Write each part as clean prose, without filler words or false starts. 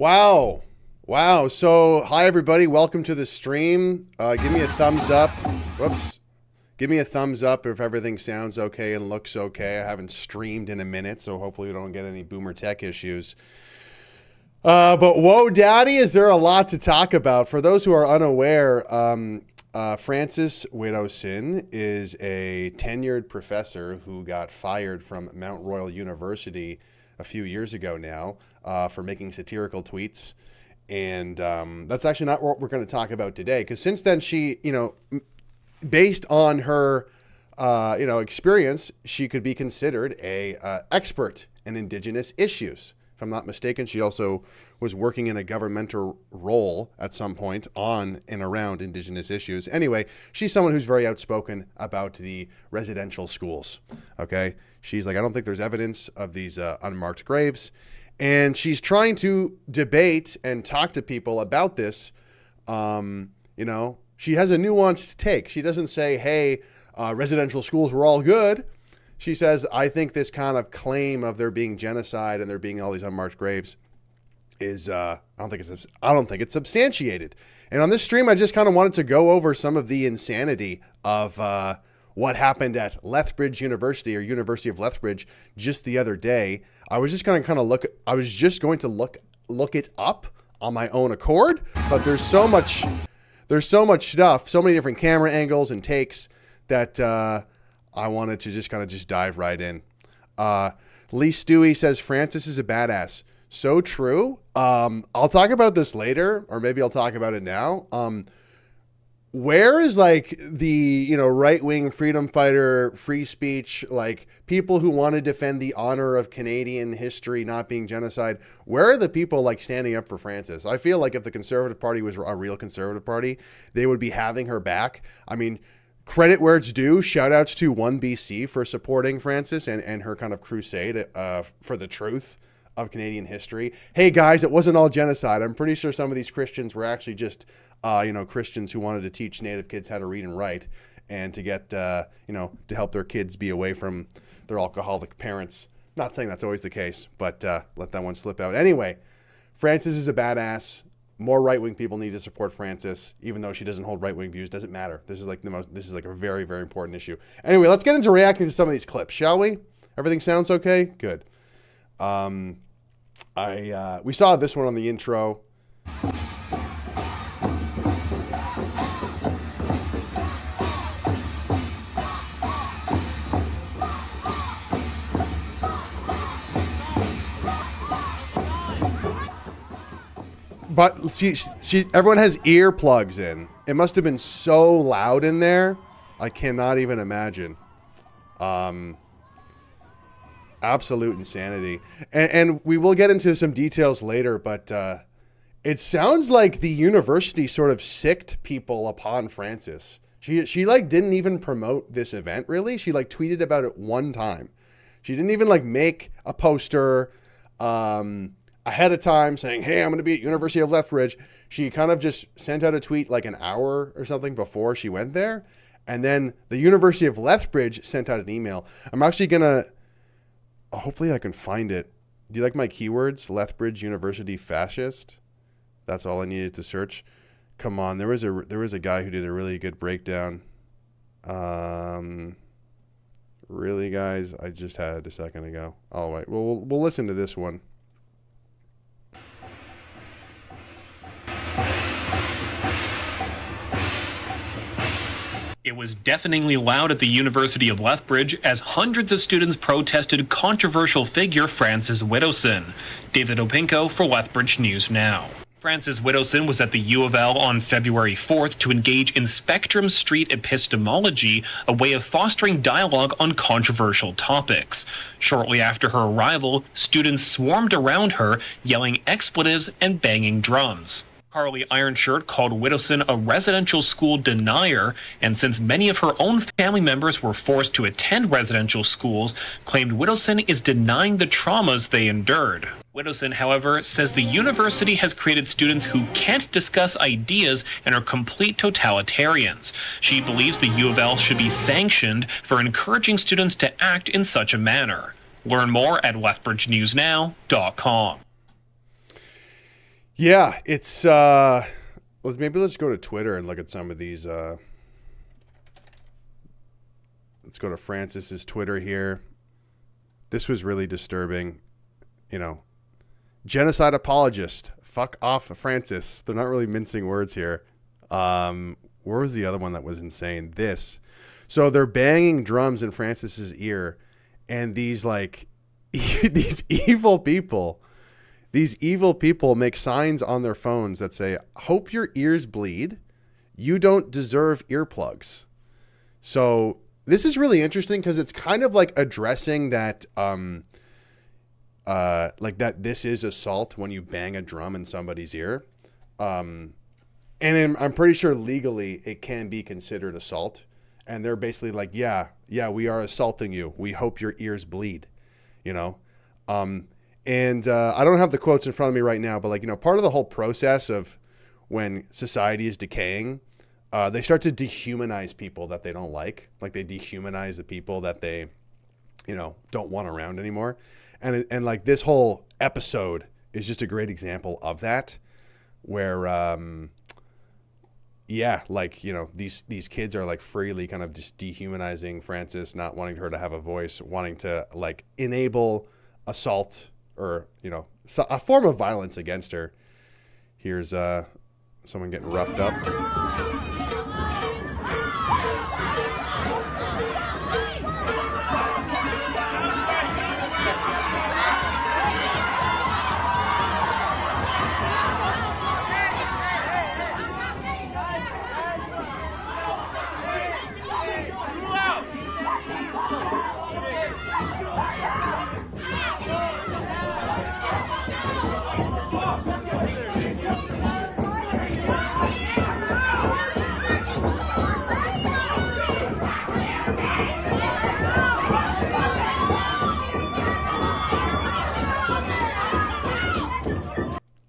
Wow. Wow. So, hi, everybody. Welcome to the stream. Give me a thumbs up. Whoops. Give me a thumbs up if everything sounds okay and looks okay. I haven't streamed in a minute, so hopefully we don't get any boomer tech issues. But whoa, daddy, is there a lot to talk about? For those who are unaware, Frances Widdowson is a tenured professor who got fired from Mount Royal University a few years ago now for making satirical tweets. And that's actually not what we're going to talk about today, because since then she, based on her, experience, she could be considered a expert in Indigenous issues. If I'm not mistaken, she also was working in a governmental role at some point on and around Indigenous issues. Anyway, she's someone who's very outspoken about the residential schools. Okay, she's like, I don't think there's evidence of these unmarked graves, and she's trying to debate and talk to people about this. She has a nuanced take. She doesn't say, hey, residential schools were all good. She says, I think this kind of claim of there being genocide and there being all these unmarked graves is, I don't think it's substantiated. And on this stream, I just kind of wanted to go over some of the insanity of what happened at Lethbridge University, or University of Lethbridge, just the other day. I was just going to look it up on my own accord, but there's so much stuff, so many different camera angles and takes that I wanted to just dive right in. Lee Stewie says Frances is a badass. So true. I'll talk about this later, or maybe I'll talk about it now. Where is like the right-wing freedom fighter, free speech, like people who want to defend the honor of Canadian history not being genocide? Where are the people like standing up for Frances? I feel like if the Conservative Party was a real Conservative Party, they would be having her back. I mean, credit where it's due. Shout outs to 1BC for supporting Frances and her kind of crusade for the truth of Canadian history. Hey guys, it wasn't all genocide. I'm pretty sure some of these Christians were actually just, Christians who wanted to teach Native kids how to read and write and to get, to help their kids be away from their alcoholic parents. Not saying that's always the case, but let that one slip out. Anyway, Frances is a badass. More right-wing people need to support Frances, even though she doesn't hold right-wing views. Doesn't matter. This is like a very, very important issue. Anyway, let's get into reacting to some of these clips, shall we? Everything sounds okay? Good. We saw this one on the intro. But everyone has earplugs in. It must have been so loud in there. I cannot even imagine. Absolute insanity. And we will get into some details later, but it sounds like the university sort of sicked people upon Frances. She like didn't even promote this event, really. She like tweeted about it one time. She didn't even like make a poster ahead of time saying, hey, I'm going to be at University of Lethbridge. She kind of just sent out a tweet like an hour or something before she went there. And then the University of Lethbridge sent out an email. I'm actually going to, hopefully I can find it. Do you like my keywords? Lethbridge University fascist. That's all I needed to search. Come on. There was a guy who did a really good breakdown. Really, guys? I just had it a second ago. All right. Well, we'll listen to this one. It was deafeningly loud at the University of Lethbridge as hundreds of students protested controversial figure Frances Widdowson. David Opinko for Lethbridge News Now. Frances Widdowson was at the U of L on February 4th to engage in Spectrum Street epistemology, a way of fostering dialogue on controversial topics. Shortly after her arrival, students swarmed around her, yelling expletives and banging drums. Carly Ironshirt called Widdowson a residential school denier, and since many of her own family members were forced to attend residential schools, claimed Widdowson is denying the traumas they endured. Widdowson, however, says the university has created students who can't discuss ideas and are complete totalitarians. She believes the U of L should be sanctioned for encouraging students to act in such a manner. Learn more at lethbridgenewsnow.com. Yeah, it's let's go to Twitter and look at some of these. Let's go to Frances's Twitter here. This was really disturbing. Genocide apologist. Fuck off, Frances. They're not really mincing words here. Where was the other one that was insane? This. So they're banging drums in Frances's ear, and these these evil people make signs on their phones that say, "Hope your ears bleed. You don't deserve earplugs." So this is really interesting because it's kind of like addressing that, that this is assault when you bang a drum in somebody's ear. And I'm pretty sure legally it can be considered assault. And they're basically like, yeah, we are assaulting you. We hope your ears bleed, And I don't have the quotes in front of me right now, but part of the whole process of when society is decaying, they start to dehumanize people that they don't like. Like they dehumanize the people that they, don't want around anymore. And like this whole episode is just a great example of that, where, these kids are like freely kind of just dehumanizing Frances, not wanting her to have a voice, wanting to like enable assault or, a form of violence against her. Here's someone getting roughed up.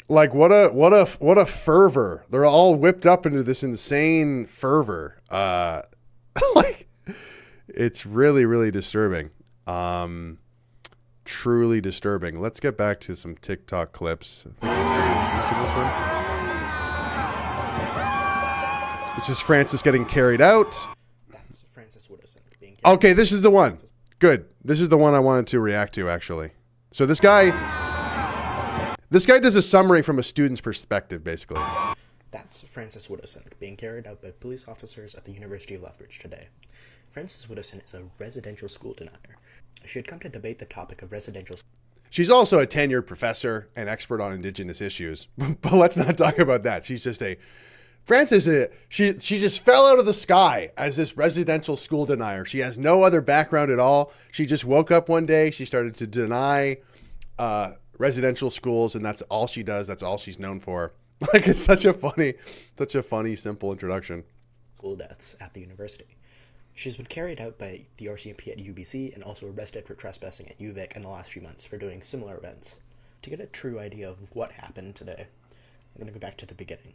Like what a fervor. They're all whipped up into this insane fervor. It's really, really disturbing. Truly disturbing. Let's get back to some TikTok clips. I think you've seen this one. This is Frances getting carried out. That's Frances Widdowson being carried. Okay, this is the one. Good. This is the one I wanted to react to, actually. So this guy does a summary from a student's perspective, basically. That's Frances Widdowson being carried out by police officers at the University of Lethbridge today. Frances Widdowson is a residential school denier. She had come to debate the topic of residential. She's also a tenured professor and expert on Indigenous issues, but let's not talk about that. She's just Frances, she just fell out of the sky as this residential school denier. She has no other background at all. She just woke up one day. She started to deny residential schools, and that's all she does. That's all she's known for. Like, it's such a funny, simple introduction. School deaths at the university. She's been carried out by the RCMP at UBC and also arrested for trespassing at UVic in the last few months for doing similar events. To get a true idea of what happened today, I'm going to go back to the beginning.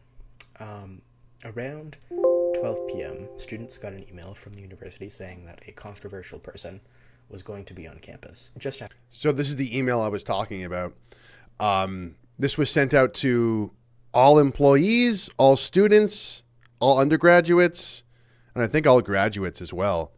Around 12 p.m., students got an email from the university saying that a controversial person was going to be on campus. So this is the email I was talking about. This was sent out to all employees, all students, all undergraduates, and I think all graduates as well.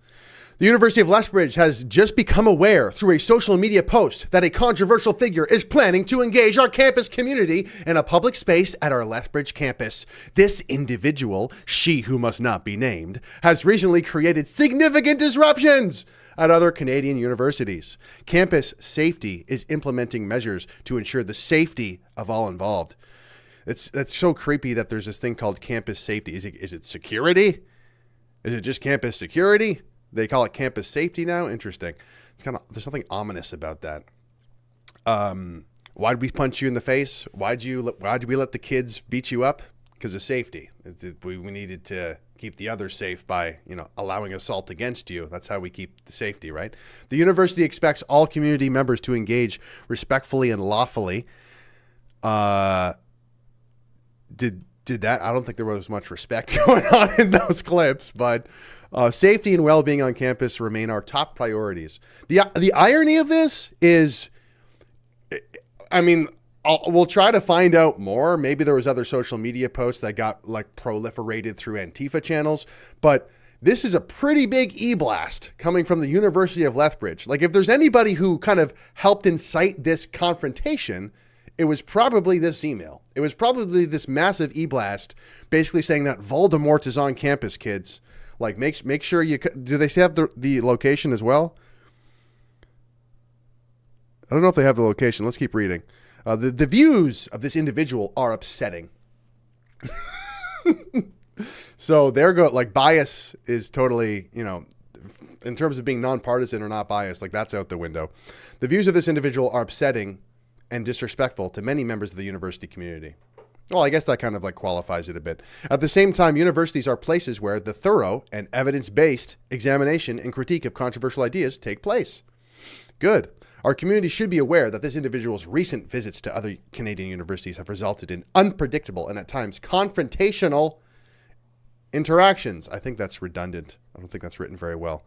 The University of Lethbridge has just become aware through a social media post that a controversial figure is planning to engage our campus community in a public space at our Lethbridge campus. This individual, she who must not be named, has recently created significant disruptions at other Canadian universities. Campus safety is implementing measures to ensure the safety of all involved. That's so creepy that there's this thing called campus safety. Is it security? Is it just campus security? They call it campus safety now? Interesting. There's something ominous about that. Why'd we punch you in the face? Why'd we let the kids beat you up? Because of safety. We needed to keep the others safe by, allowing assault against you. That's how we keep the safety, right? The university expects all community members to engage respectfully and lawfully. Did that? I don't think there was much respect going on in those clips, but safety and well-being on campus remain our top priorities. The irony of this is, we'll try to find out more. Maybe there was other social media posts that got like proliferated through Antifa channels, but this is a pretty big e-blast coming from the University of Lethbridge. Like, if there's anybody who kind of helped incite this confrontation, it was probably this email. It was probably this massive e-blast basically saying that Voldemort is on campus, kids. Like, make sure you... Do they have the location as well? I don't know if they have the location. Let's keep reading. The views of this individual are upsetting. So like bias is totally, in terms of being nonpartisan or not biased, like that's out the window. The views of this individual are upsetting and disrespectful to many members of the university community. Well, I guess that kind of like qualifies it a bit. At the same time, universities are places where the thorough and evidence-based examination and critique of controversial ideas take place. Good. Our community should be aware that this individual's recent visits to other Canadian universities have resulted in unpredictable and at times confrontational interactions. I think that's redundant. I don't think that's written very well.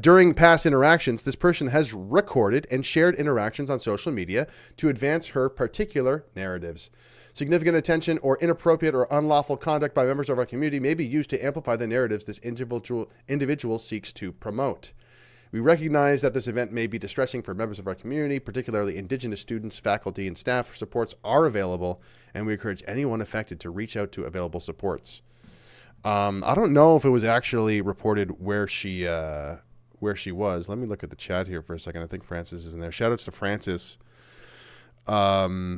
During past interactions, this person has recorded and shared interactions on social media to advance her particular narratives. Significant attention or inappropriate or unlawful conduct by members of our community may be used to amplify the narratives this individual seeks to promote. We recognize that this event may be distressing for members of our community, particularly Indigenous students, faculty, and staff. Supports are available, and we encourage anyone affected to reach out to available supports. I don't know if it was actually reported where she was. Let me look at the chat here for a second. I think Frances is in there. Shout outs to Frances. Yeah,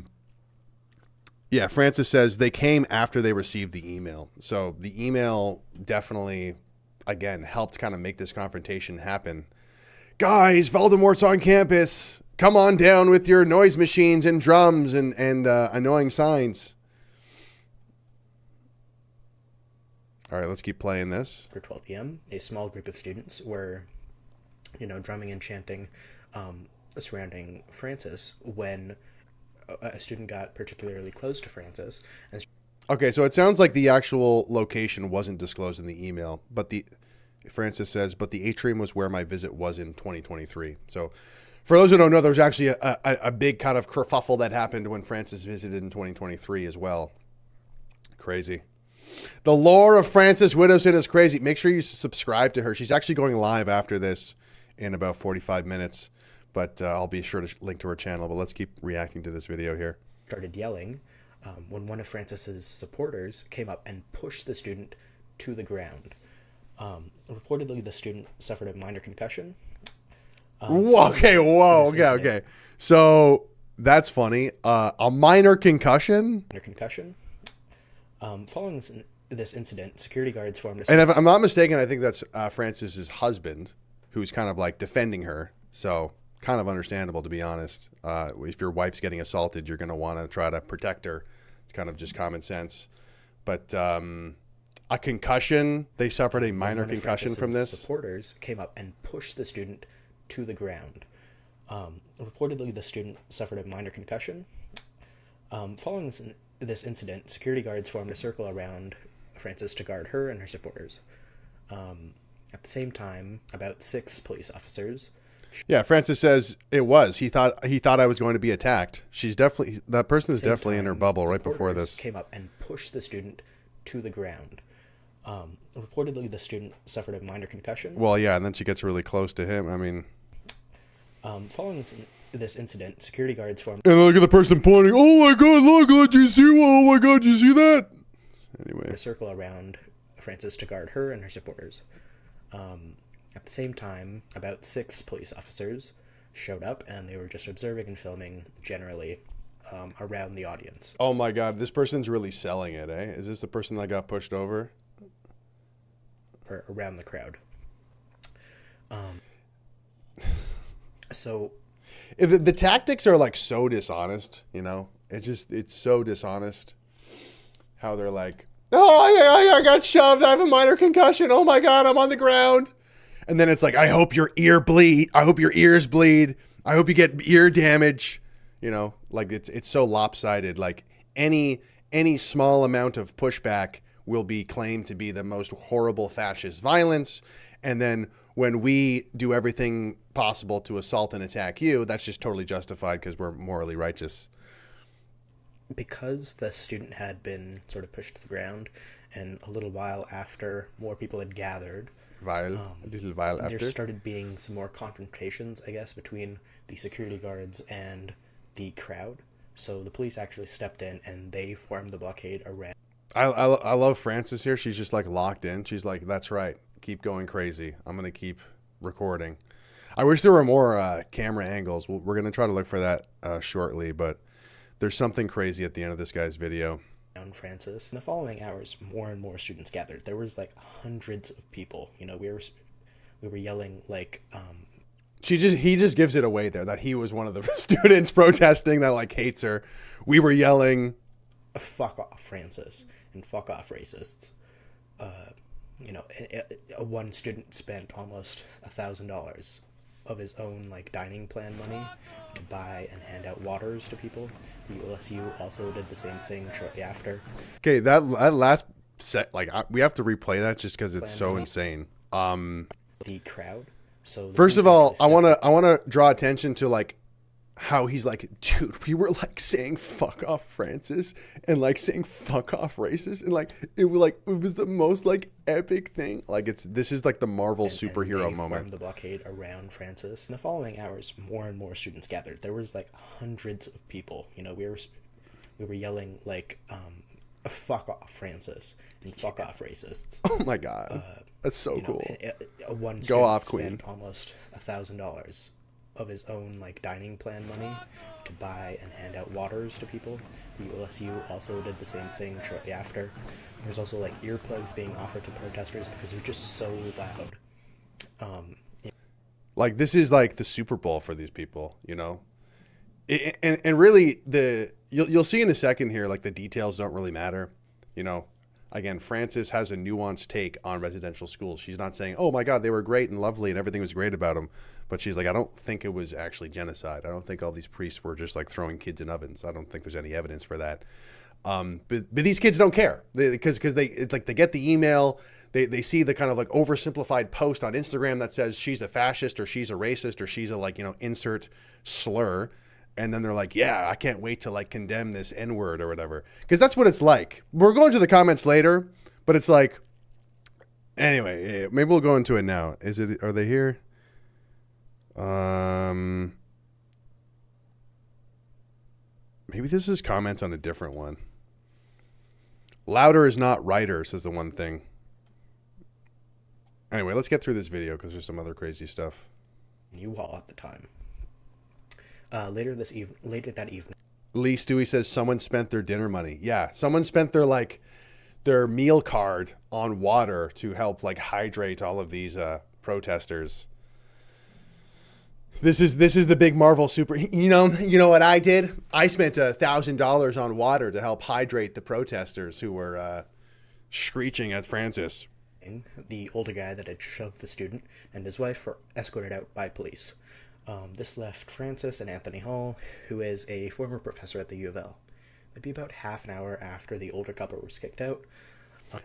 Frances says they came after they received the email. So the email definitely, again, helped kind of make this confrontation happen. Guys, Voldemort's on campus. Come on down with your noise machines and drums and annoying signs. All right, let's keep playing this. After 12 p.m., a small group of students were, drumming and chanting surrounding Frances when a student got particularly close to Frances. Okay, so it sounds like the actual location wasn't disclosed in the email, but Frances says, but the atrium was where my visit was in 2023. So for those who don't know, there was actually a big kind of kerfuffle that happened when Frances visited in 2023 as well. Crazy. The lore of Frances Widdowson is crazy. Make sure you subscribe to her. She's actually going live after this in about 45 minutes, but I'll be sure to link to her channel. But let's keep reacting to this video here. Started yelling when one of Frances's supporters came up and pushed the student to the ground. Reportedly, the student suffered a minor concussion. Okay. So that's funny. A minor concussion? Following this incident, security guards formed a... And if I'm not mistaken, I think that's Frances's husband, who's kind of like defending her. So kind of understandable, to be honest. If your wife's getting assaulted, you're going to want to try to protect her. It's kind of just common sense. But a concussion, they suffered a minor concussion from this. Supporters came up and pushed the student to the ground. Reportedly, the student suffered a minor concussion. Following this incident, security guards formed a circle around Frances to guard her and her supporters. At the same time, about 6 police officers... Yeah, Frances says it was. He thought I was going to be attacked. That person is definitely in her bubble right before this. Came up and pushed the student to the ground. Reportedly, the student suffered a minor concussion. Well, yeah, and then she gets really close to him. I mean... Following this incident, security guards formed... And look at the person pointing. Oh my God, look, do you see? Oh my God, do you see that? Anyway. A circle around Frances to guard her and her supporters. At the same time, about 6 police officers showed up, and they were just observing and filming generally around the audience. Oh my God, this person's really selling it, eh? Is this the person that got pushed over? Or around the crowd. So... The tactics are like so dishonest, It's so dishonest how they're like, oh, I got shoved. I have a minor concussion. Oh my God, I'm on the ground. And then it's like, I hope your ears bleed. I hope you get ear damage. Like it's so lopsided. Like any small amount of pushback will be claimed to be the most horrible fascist violence. And then when we do everything possible to assault and attack you, that's just totally justified because we're morally righteous. because the student had been sort of pushed to the ground, and a little while after more people had gathered, A little while there after. started being some more confrontations, I guess, between the security guards and the crowd. So the police actually stepped in and they formed the blockade around. I love Frances here. She's just like locked in. She's like, that's right. Keep going crazy. I'm going to keep recording. I wish there were more camera angles. We're going to try to look for that shortly, but there's something crazy at the end of this guy's video. Frances. In the following hours, more and more students gathered. There was like hundreds of people. You know, we were yelling like He just gives it away there that he was one of the students protesting that like hates her. We were yelling, "Fuck off, Frances," and "Fuck off, racists." You know, one student spent almost $1,000 of his own like dining plan money to buy and hand out waters to people. The OSU also did the same thing shortly after. okay, that last set, like we have to replay that just because it's so insane. The crowd. So First of all, I want to draw attention to like how he's like, dude, we were like saying fuck off Frances and like saying fuck off racist, and like it was the most like epic thing. Like this is like the Marvel superhero and they moment. formed the blockade around Frances. In the following hours, more and more students gathered. There was like hundreds of people. You know, we were yelling like "Fuck off, Frances," and "Fuck off, racists." Oh my god, that's so cool. One Go off, spent Queen. almost $1,000 of his own like dining plan money to buy and hand out waters to people. The OSU also did the same thing shortly after. There's also like earplugs being offered to protesters because they're just so loud. Like this is like the Super Bowl for these people, you know. And really you'll see in a second here, like the details don't really matter, you know. Again, Frances has a nuanced take on residential schools. She's not saying, oh my God, they were great and lovely and everything was great about them. But she's like, I don't think it was actually genocide. I don't think all these priests were just like throwing kids in ovens. I don't think there's any evidence for that. But these kids don't care because it's like they get the email. They see the kind of like oversimplified post on Instagram that says she's a fascist or she's a racist or she's a like, you know, insert slur. And then they're like, yeah, I can't wait to like condemn this N-word or whatever. Because that's what it's like. We're going to the comments later, but it's like, anyway, maybe we'll go into it now. Are they here? Maybe this is comments on a different one. Louder is not writer, says the one thing. Anyway, let's get through this video because there's some other crazy stuff. U-Haul at the time. Later that evening. Lee Stewie says someone spent their dinner money. Yeah, someone spent their meal card on water to help like hydrate all of these protesters. This is the big Marvel super. You know what I did? I spent $1,000 on water to help hydrate the protesters who were screeching at Frances. The older guy that had shoved the student and his wife were escorted out by police. This left Frances and Anthony Hall, who is a former professor at the U of L. Maybe about half an hour after the older couple was kicked out.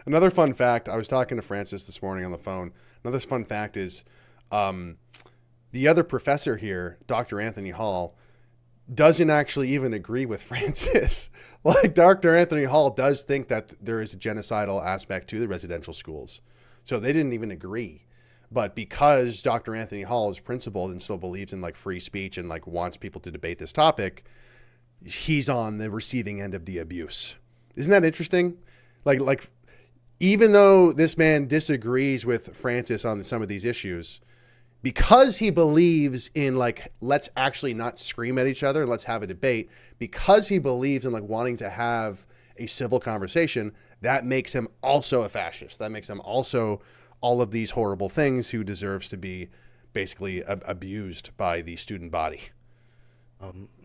Another fun fact, I was talking to Frances this morning on the phone. Another fun fact is the other professor here, Dr. Anthony Hall, doesn't actually even agree with Frances. Like Dr. Anthony Hall does think that there is a genocidal aspect to the residential schools. So they didn't even agree. But because Dr. Anthony Hall is principled and still believes in like free speech and like wants people to debate this topic, he's on the receiving end of the abuse. Isn't that interesting? Like even though this man disagrees with Frances on some of these issues, because he believes in like, let's actually not scream at each other and let's have a debate, because he believes in like wanting to have a civil conversation, that makes him also a fascist. That makes him also all of these horrible things who deserves to be basically abused by the student body.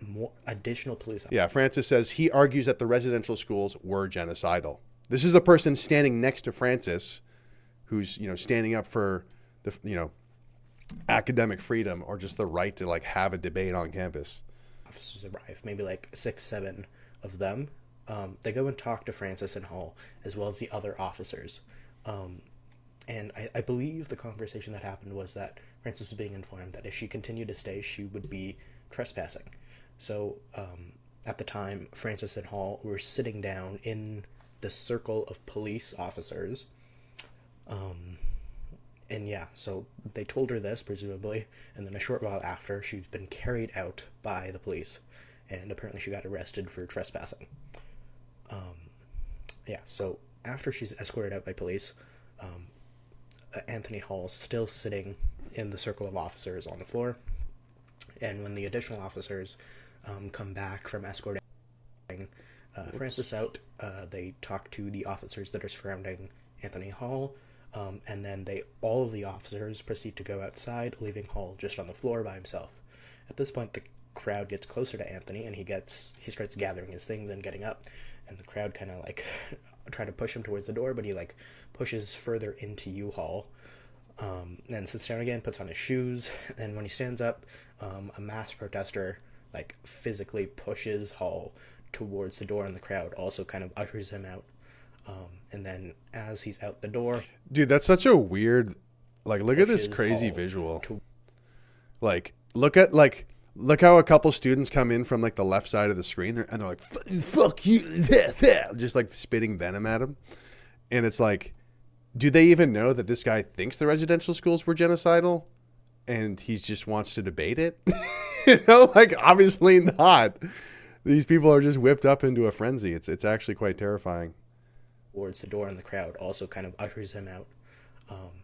More additional police. Yeah, Frances says he argues that the residential schools were genocidal. This is the person standing next to Frances who's, you know, standing up for the, you know, academic freedom or just the right to like have a debate on campus. Officers arrive, maybe like 6, 7 of them. They go and talk to Frances and Hall as well as the other officers. And I believe the conversation that happened was that Frances was being informed that if she continued to stay, she would be trespassing. So At the time, Frances and Hall were sitting down in the circle of police officers. And yeah, so they told her this, presumably, and then a short while after, she'd been carried out by the police, and apparently she got arrested for trespassing. Yeah, so after she's escorted out by police, Anthony Hall's still sitting in the circle of officers on the floor, and when the additional officers come back from escorting Frances out, they talk to the officers that are surrounding Anthony Hall, and then all of the officers proceed to go outside, leaving Hall just on the floor by himself. At this point, the crowd gets closer to Anthony, and he starts gathering his things and getting up, and the crowd kind of like try to push him towards the door, but he like pushes further into U-Haul, and sits down again, puts on his shoes, and when he stands up, a mass protester like physically pushes Hall towards the door, and the crowd also kind of ushers him out. And then as he's out the door, dude, that's such a weird, like, look at this crazy Hall visual. Like, look how a couple students come in from like the left side of the screen, and they're like, "Fuck you," just like spitting venom at him. And it's like, do they even know that this guy thinks the residential schools were genocidal, and he just wants to debate it? Like, obviously not. These people are just whipped up into a frenzy. It's actually quite terrifying. Towards the door, and the crowd also kind of ushers him out.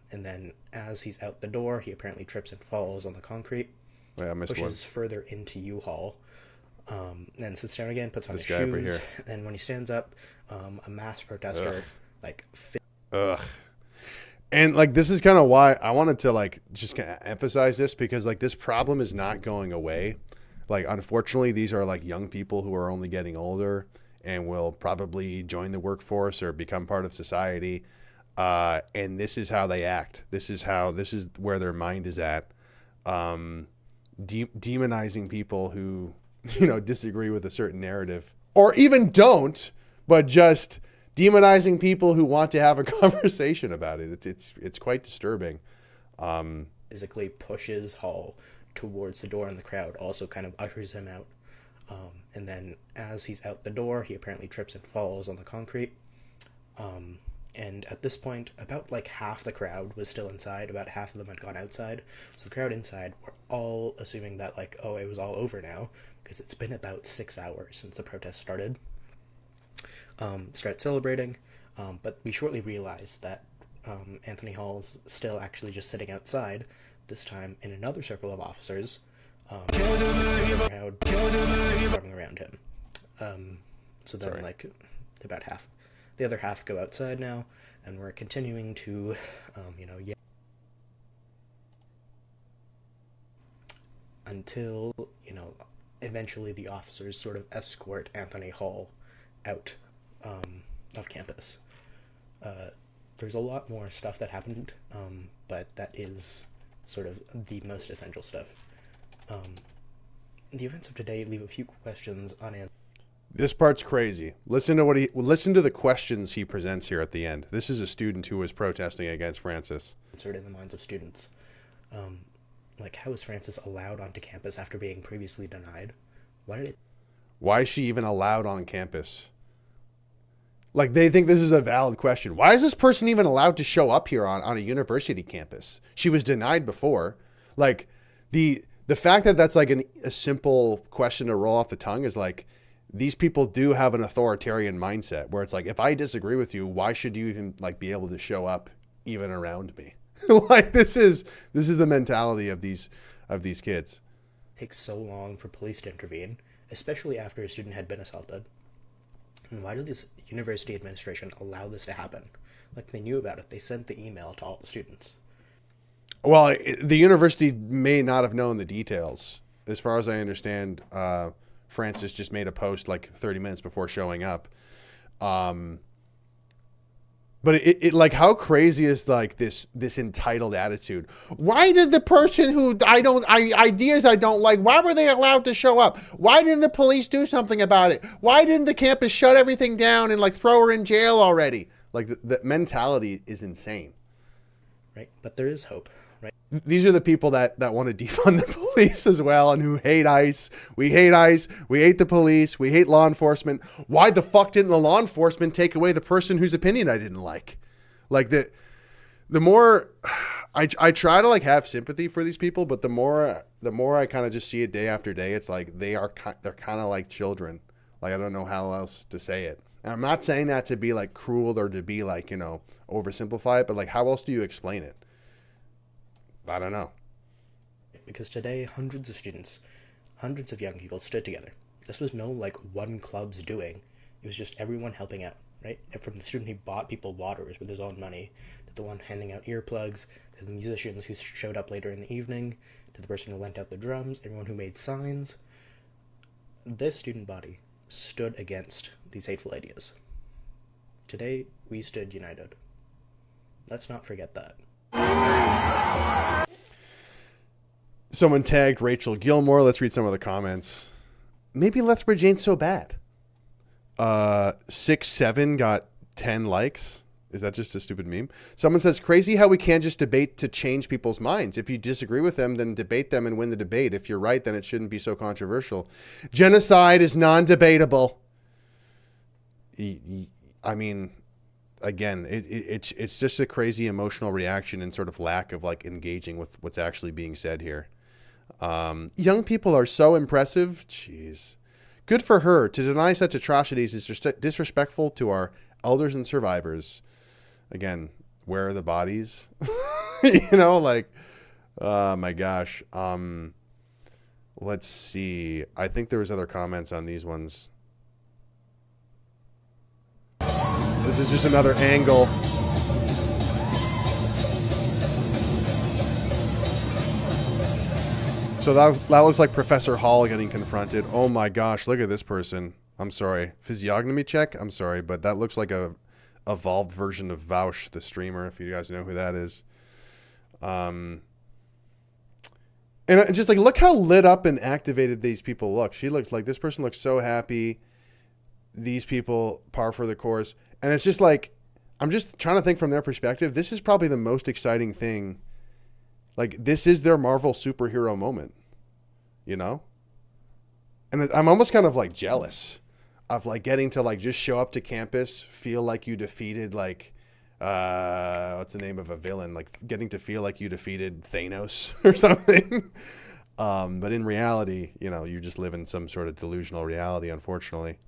And then as he's out the door, he apparently trips and falls on the concrete. Wait, I missed pushes one. further into U-Haul, and sits down again, puts on This his guy over shoes, here. and when he stands up, a mass protester Ugh. And like, this is kind of why I wanted to like just kind of emphasize this, because like this problem is not going away. Like, unfortunately, these are like young people who are only getting older and will probably join the workforce or become part of society. And this is how they act. This is where their mind is at. Demonizing people who, disagree with a certain narrative, or even don't, but just demonizing people who want to have a conversation about it. It's quite disturbing. physically pushes Hall towards the door, and the crowd also kind of ushers him out. And then as he's out the door, he apparently trips and falls on the concrete. And at this point, about like half the crowd was still inside, about half of them had gone outside. So the crowd inside were all assuming that like, oh, it was all over now, because it's been about 6 hours since the protest started. Start celebrating, but we shortly realized that Anthony Hall's still actually just sitting outside, this time in another circle of officers, crowd forming around him. So then, like, about half, the other half go outside now, and we're continuing to, until, eventually the officers sort of escort Anthony Hall out of campus. There's a lot more stuff that happened, but that is sort of the most essential stuff. The events of today leave a few questions unanswered. This part's crazy. Listen to the questions he presents here at the end. This is a student who was protesting against Frances. In the minds of students. Like, how was Frances allowed onto campus after being previously denied? Why is she even allowed on campus? Like, they think this is a valid question. Why is this person even allowed to show up here on a university campus? She was denied before. Like, the fact that that's like a simple question to roll off the tongue is like, these people do have an authoritarian mindset where it's like, if I disagree with you, why should you even like be able to show up even around me? Like, this is the mentality of these kids. It takes so long for police to intervene, especially after a student had been assaulted. And why did this university administration allow this to happen? Like, they knew about it. They sent the email to all the students. Well, the university may not have known the details. As far as I understand, Frances just made a post like 30 minutes before showing up. But it like, how crazy is like this entitled attitude? Why did the person who ideas I don't like, why were they allowed to show up? Why didn't the police do something about it? Why didn't the campus shut everything down and like throw her in jail already? Like, the mentality is insane. right? But there is hope, right? These are the people that want to defund the police as well, and who hate ICE. We hate ICE. We hate the police. We hate law enforcement. Why the fuck didn't the law enforcement take away the person whose opinion I didn't like? Like the more I try to like have sympathy for these people, but the more I kind of just see it day after day, it's like they're kind of like children. Like, I don't know how else to say it. And I'm not saying that to be like cruel or to be like, oversimplify it, but like, how else do you explain it? I don't know. Because today, hundreds of students, hundreds of young people stood together. This was no like one club's doing. It was just everyone helping out, right? And from the student who bought people waters with his own money, to the one handing out earplugs, to the musicians who showed up later in the evening, to the person who lent out the drums, everyone who made signs. This student body stood against these hateful ideas. Today, we stood united. Let's not forget that. Someone tagged Rachel Gilmore. Let's read some of the comments. Maybe Lethbridge ain't so bad. 6-7 got 10 likes. Is that just a stupid meme? Someone says, crazy how we can't just debate to change people's minds. If you disagree with them, then debate them and win the debate. If you're right, then it shouldn't be so controversial. Genocide is non-debatable. I mean, again, it's just a crazy emotional reaction and sort of lack of like engaging with what's actually being said here. Young people are so impressive. Jeez. Good for her. To deny such atrocities is disrespectful to our elders and survivors. Again, where are the bodies? Oh my gosh. Let's see. I think there was other comments on these ones. This is just another angle. So that looks like Professor Hall getting confronted. Oh my gosh, look at this person. I'm sorry. Physiognomy check? I'm sorry, but that looks like a evolved version of Vaush, the streamer, if you guys know who that is. And just like, look how lit up and activated these people look. She looks like, this person looks so happy. These people, par for the course. And it's just like, I'm just trying to think from their perspective. This is probably the most exciting thing. Like, this is their Marvel superhero moment, And I'm almost kind of like jealous of like getting to like just show up to campus, feel like you defeated like, what's the name of a villain? Like getting to feel like you defeated Thanos or something. But in reality, you just live in some sort of delusional reality, unfortunately.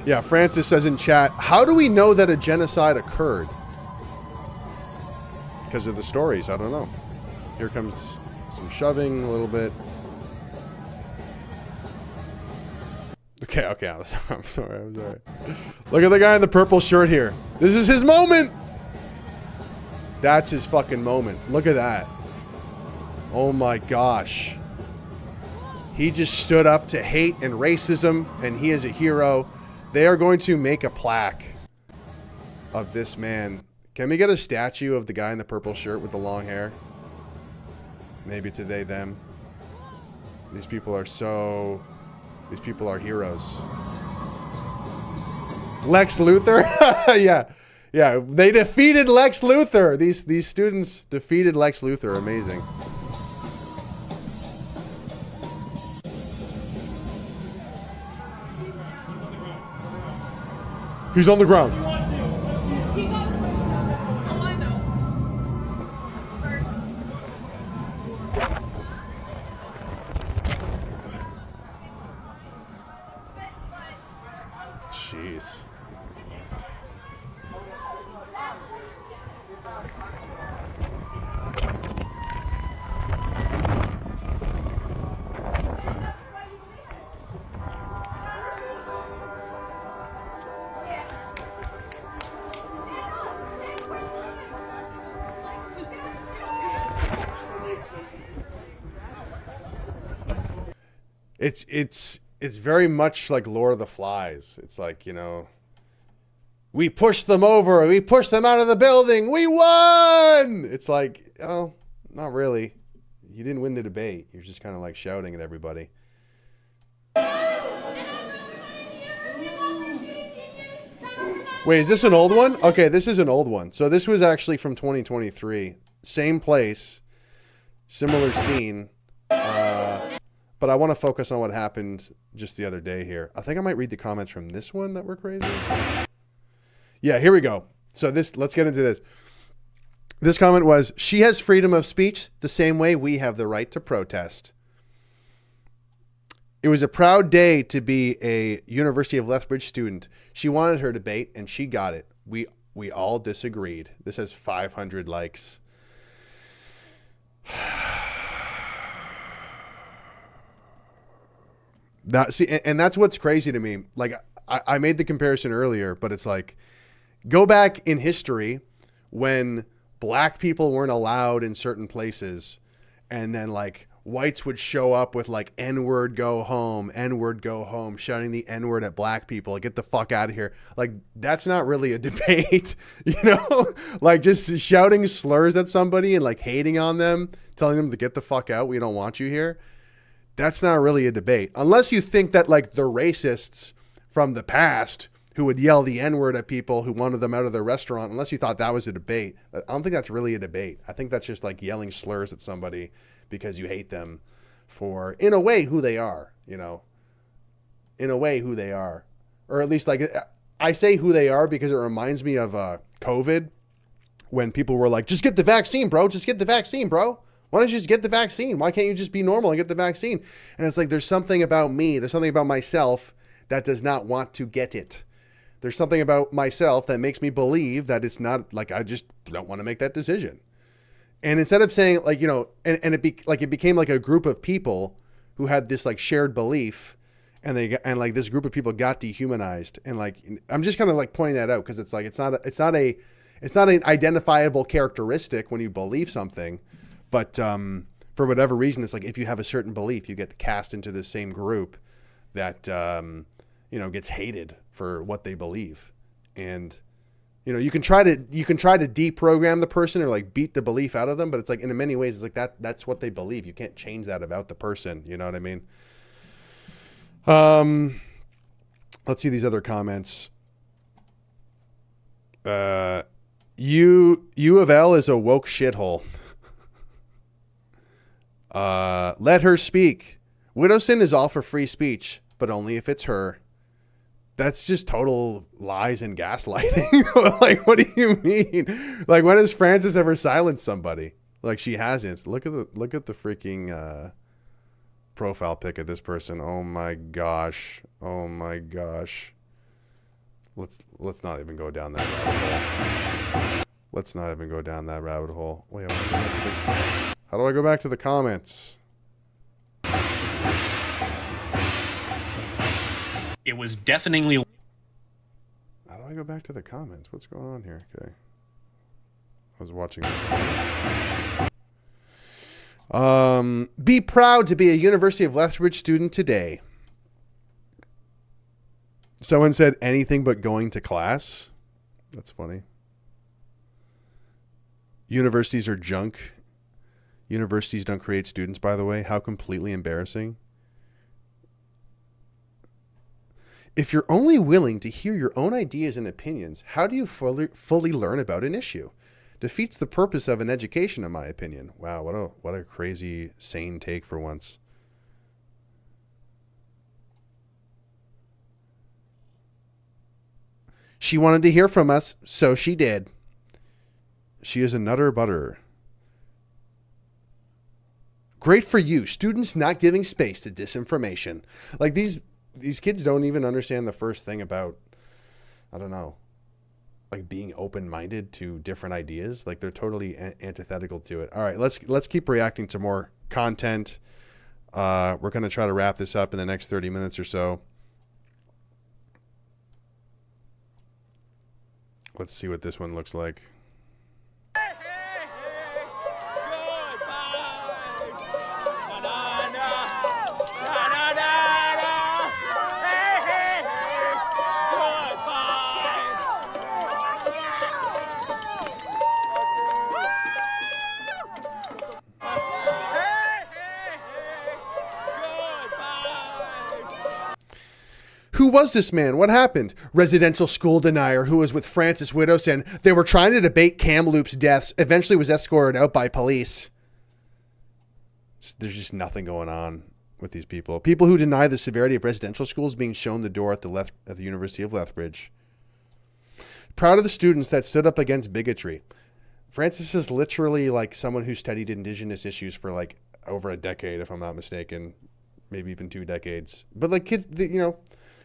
Yeah, Francis says in chat, how do we know that a genocide occurred? Because of the stories, I don't know. Here comes some shoving a little bit. Okay, I'm sorry. Look at the guy in the purple shirt here. This is his moment. That's his fucking moment. Look at that. Oh my gosh. He just stood up to hate and racism, and he is a hero. They are going to make a plaque of this man. Can we get a statue of the guy in the purple shirt with the long hair? Maybe it's a they, them. These people are heroes. Lex Luthor? Yeah. They defeated Lex Luthor. These students defeated Lex Luthor. Amazing. He's on the ground. Jeez. It's very much like Lord of the Flies. It's like, we pushed them over. We pushed them out of the building. We won. It's like, oh, not really. You didn't win the debate. You're just kind of like shouting at everybody. Wait, is this an old one? Okay, this is an old one. So this was actually from 2023. Same place, similar scene. But I want to focus on what happened just the other day here. I think I might read the comments from this one that were crazy. Yeah, here we go. So let's get into this. This comment was, she has freedom of speech the same way we have the right to protest. It was a proud day to be a University of Lethbridge student. She wanted her debate and she got it. We all disagreed. This has 500 likes. And that's what's crazy to me. Like I made the comparison earlier, but it's like, go back in history when black people weren't allowed in certain places, and then like whites would show up with like N-word go home, shouting the N-word at black people, like, get the fuck out of here. Like, that's not really a debate, you know? Like, just shouting slurs at somebody and like hating on them, telling them to get the fuck out, we don't want you here. That's not really a debate. Unless you think that like the racists from the past who would yell the N-word at people who wanted them out of their restaurant, unless you thought that was a debate, I don't think that's really a debate. I think that's just like yelling slurs at somebody because you hate them for, in a way, who they are, you know, in a way, who they are. Or at least, like, I say who they are because it reminds me of COVID, when people were like, just get the vaccine, bro. Just get the vaccine, bro. Why don't you just get the vaccine? Why can't you just be normal and get the vaccine? And it's like, there's something about me, there's something about myself that does not want to get it. There's something about myself that makes me believe that it's not, like, I just don't want to make that decision. And instead of saying, like, you know, and it became like a group of people who had this like shared belief, and like this group of people got dehumanized. And like, I'm just kind of like pointing that out because it's like, it's not an identifiable characteristic when you believe something, but for whatever reason, it's like, if you have a certain belief, you get cast into the same group that, you know, gets hated for what they believe. And, you know, you can try to deprogram the person or like beat the belief out of them, but it's like, in many ways, it's like that's what they believe. You can't change that about the person. You know what I mean? Let's see these other comments. U of L is a woke shithole. Let her speak. Widdowson is all for free speech, but only if it's her. That's just total lies and gaslighting. Like, what do you mean? Like, when has Frances ever silenced somebody? Like, she hasn't. Look at the freaking profile pic of this person. Oh my gosh. Oh my gosh. Let's not even go down that rabbit hole. Let's not even go down that rabbit hole. Wait, how do I go back to the comments? It was deafeningly... How do I go back to the comments? What's going on here? Okay. I was watching this. Be proud to be a University of Lethbridge student today. Someone said anything but going to class. That's funny. Universities are junk. Universities don't create students, by the way. How completely embarrassing. If you're only willing to hear your own ideas and opinions, how do you fully learn about an issue? Defeats the purpose of an education, in my opinion. Wow, what a crazy, sane take for once. She wanted to hear from us, so she did. She is a nutter butter. Great for you, students not giving space to disinformation. Like, these kids don't even understand the first thing about, I don't know, like being open-minded to different ideas. Like, they're totally antithetical to it. All right, let's keep reacting to more content. We're going to try to wrap this up in the next 30 minutes or so. Let's see what this one looks like. Who was this man? What happened? Residential school denier who was with Frances Widdowson. They were trying to debate Kamloops deaths. Eventually was escorted out by police. There's just nothing going on with these people. People who deny the severity of residential schools being shown the door at the University of Lethbridge. Proud of the students that stood up against bigotry. Frances is literally like someone who studied Indigenous issues for like over a decade, if I'm not mistaken, maybe even 2 decades. But like kids,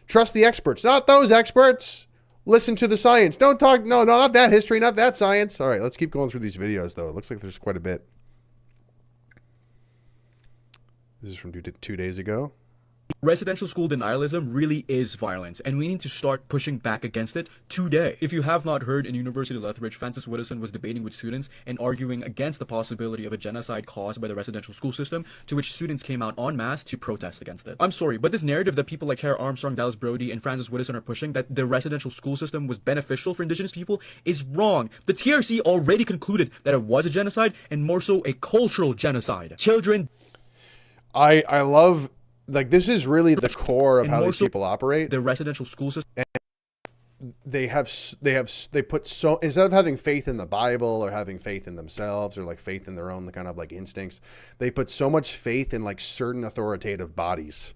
trust the experts, not those experts. Listen to the science. Don't talk. No, not that history, not that science. All right, let's keep going through these videos though. It looks like there's quite a bit. This is from 2 days ago. Residential school denialism really is violence, and we need to start pushing back against it today. If you have not heard, in University of Lethbridge, Frances Widdowson was debating with students and arguing against the possibility of a genocide caused by the residential school system, to which students came out en masse to protest against it. I'm sorry, but this narrative that people like Tara Armstrong, Dallas Brody, and Frances Widdowson are pushing, that the residential school system was beneficial for Indigenous people, is wrong. The TRC already concluded that it was a genocide, and more so a cultural genocide. Children... I love, like, this is really the core of how these people operate. The residential school system. They put so, instead of having faith in the Bible or having faith in themselves or like faith in their own kind of like instincts, they put so much faith in like certain authoritative bodies.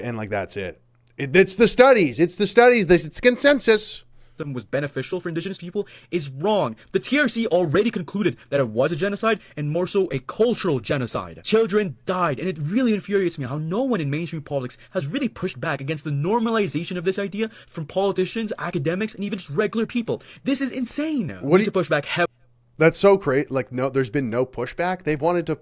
And like, that's it. It's the studies. It's consensus. Was beneficial for Indigenous people is wrong. The TRC already concluded that it was a genocide, and more so a cultural genocide. Children died, and it really infuriates me how no one in mainstream politics has really pushed back against the normalization of this idea from politicians, academics, and even just regular people. This is insane. We need to push back heavily. That's so great. Like, no, there's been no pushback. They've wanted to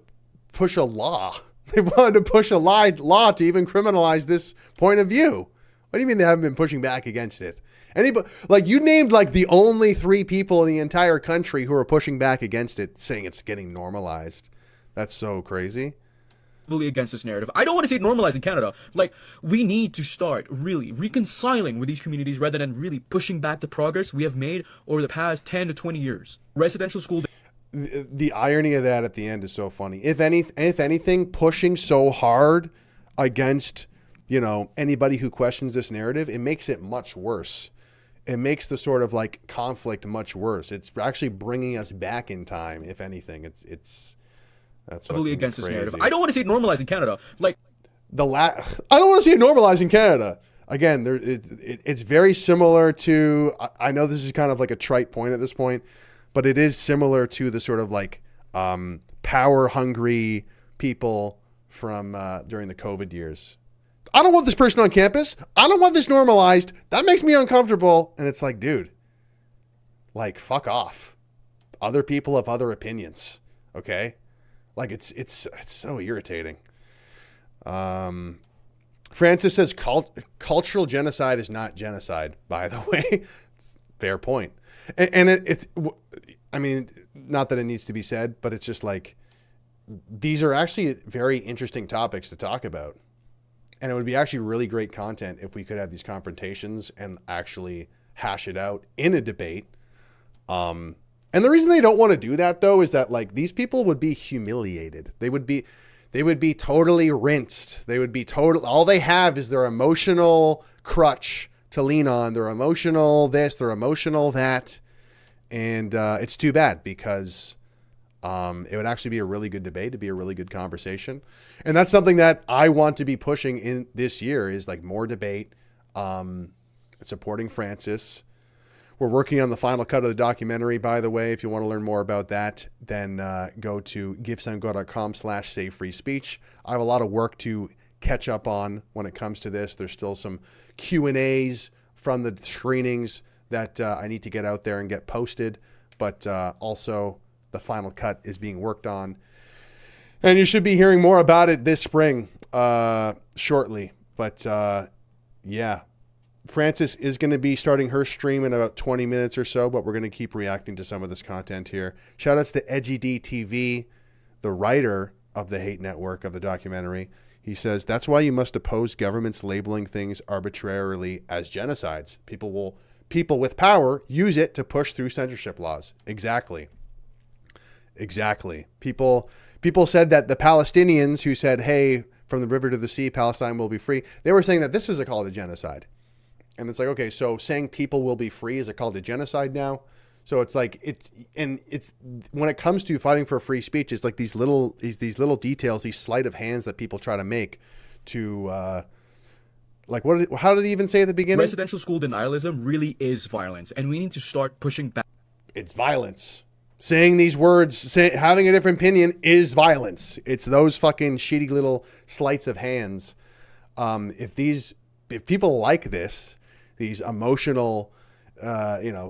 push a law. They wanted to push a law to even criminalize this point of view. What do you mean they haven't been pushing back against it? Anybody, like, you named like the only 3 people in the entire country who are pushing back against it, saying it's getting normalized. That's so crazy. Against this narrative. I don't want to see it normalized in Canada. Like, we need to start really reconciling with these communities rather than really pushing back the progress we have made over the past 10 to 20 years. Residential school. The irony of that at the end is so funny. If anything, pushing so hard against, anybody who questions this narrative, it makes it much worse. It makes the sort of like conflict much worse. It's actually bringing us back in time. If anything, that's heavily against this narrative. I don't want to see it normalized in Canada. Like I don't want to see it normalized in Canada. Again, it's very similar to. I know this is kind of like a trite point at this point, but it is similar to the sort of like power hungry people from during the COVID years. I don't want this person on campus. I don't want this normalized. That makes me uncomfortable. And it's like, dude, like, fuck off. Other people have other opinions. Okay. Like, it's so irritating. Frances says cultural genocide is not genocide, by the way. Fair point. And it's, I mean, not that it needs to be said, but it's just like, these are actually very interesting topics to talk about. And it would be actually really great content if we could have these confrontations and actually hash it out in a debate. And the reason they don't want to do that, though, is that like these people would be humiliated. They would be totally rinsed. They would be all they have is their emotional crutch to lean on. Their emotional this, their emotional that. And it's too bad because it would actually be a really good debate. It'd be a really good conversation. And that's something that I want to be pushing in this year is like more debate, supporting Frances. We're working on the final cut of the documentary, by the way. If you want to learn more about that, then go to giftsandgo.com/SaveFreeSpeech. I have a lot of work to catch up on when it comes to this. There's still some Q&As from the screenings that I need to get out there and get posted. But also the final cut is being worked on. And you should be hearing more about it this spring shortly. But yeah, Frances is going to be starting her stream in about 20 minutes or so, but we're going to keep reacting to some of this content here. Shout outs to Edgy D TV, the writer of the Hate Network of the documentary. He says, that's why you must oppose governments labeling things arbitrarily as genocides. People with power use it to push through censorship laws. Exactly. People said that the Palestinians who said, hey, from the river to the sea, Palestine will be free. They were saying that this is a call to genocide. And it's like, okay, so saying people will be free is a call to genocide now. So it's like, it's when it comes to fighting for free speech, it's like these little details, these sleight of hands that people try to make to, like, how did he even say at the beginning? Residential school denialism really is violence, and we need to start pushing back. It's violence. Saying these words, having a different opinion is violence. It's those fucking shitty little sleights of hands. If people like this, these emotional,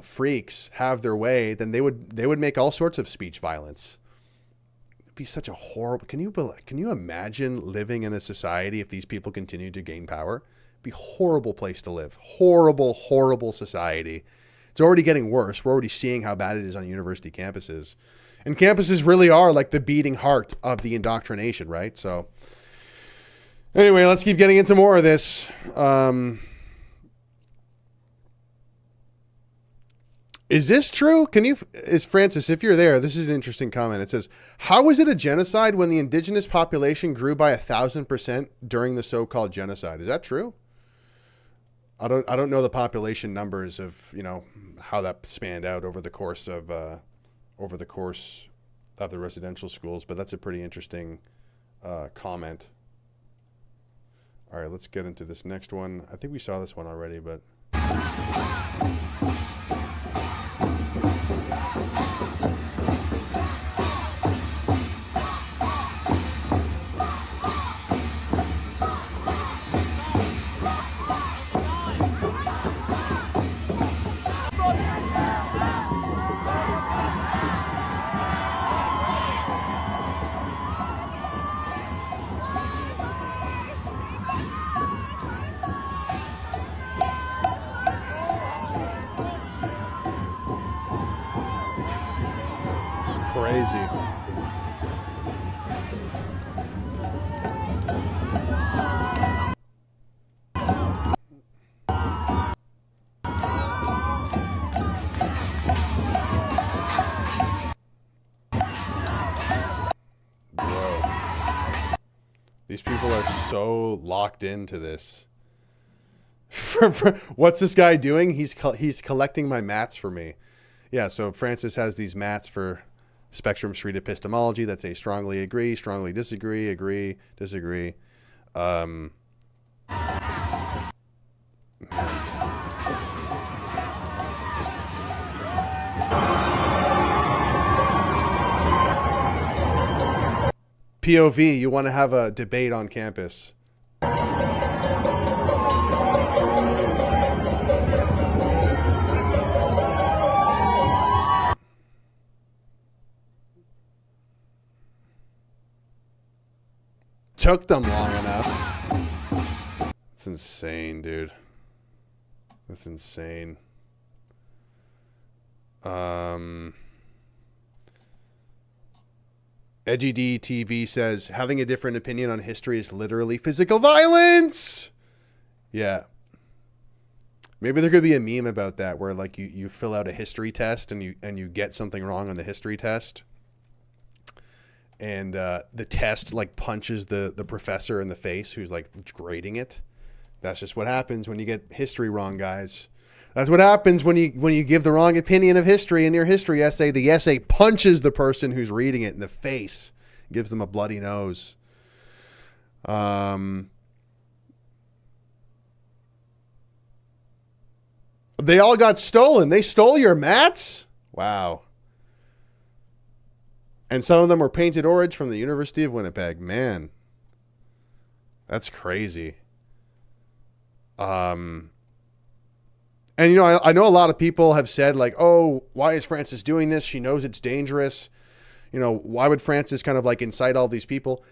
freaks have their way, then they would make all sorts of speech violence. It'd be such a horrible. Can you imagine living in a society if these people continue to gain power? It'd be a horrible place to live. Horrible, horrible society. It's already getting worse. We're already seeing how bad it is on university campuses. And campuses really are like the beating heart of the indoctrination, right? So anyway, let's keep getting into more of this. Is this true? Is Francis, if you're there, this is an interesting comment. It says, how is it a genocide when the indigenous population grew by 1,000% during the so-called genocide? Is that true? I don't know the population numbers of, how that spanned out over the course of the residential schools, but that's a pretty interesting comment. All right, let's get into this next one. I think we saw this one already, but crazy. These people are so locked into this. What's this guy doing? He's collecting my mats for me. Yeah, so Francis has these mats for spectrum street epistemology that say strongly agree, strongly disagree, agree, disagree. POV, you want to have a debate on campus. Took them long enough. That's insane, dude. That's insane. Edgy D TV says, having a different opinion on history is literally physical violence. Yeah. Maybe there could be a meme about that where like you fill out a history test and you get something wrong on the history test. And the test like punches the professor in the face who's like grading it. That's just what happens when you get history wrong, guys. That's what happens when you give the wrong opinion of history in your history essay. The essay punches the person who's reading it in the face, gives them a bloody nose. They all got stolen. They stole your mats? Wow. And some of them were painted orange from the University of Winnipeg. Man, that's crazy. And, you know, I know a lot of people have said like, oh, why is Frances doing this? She knows it's dangerous. You know, why would Frances kind of like incite all these people?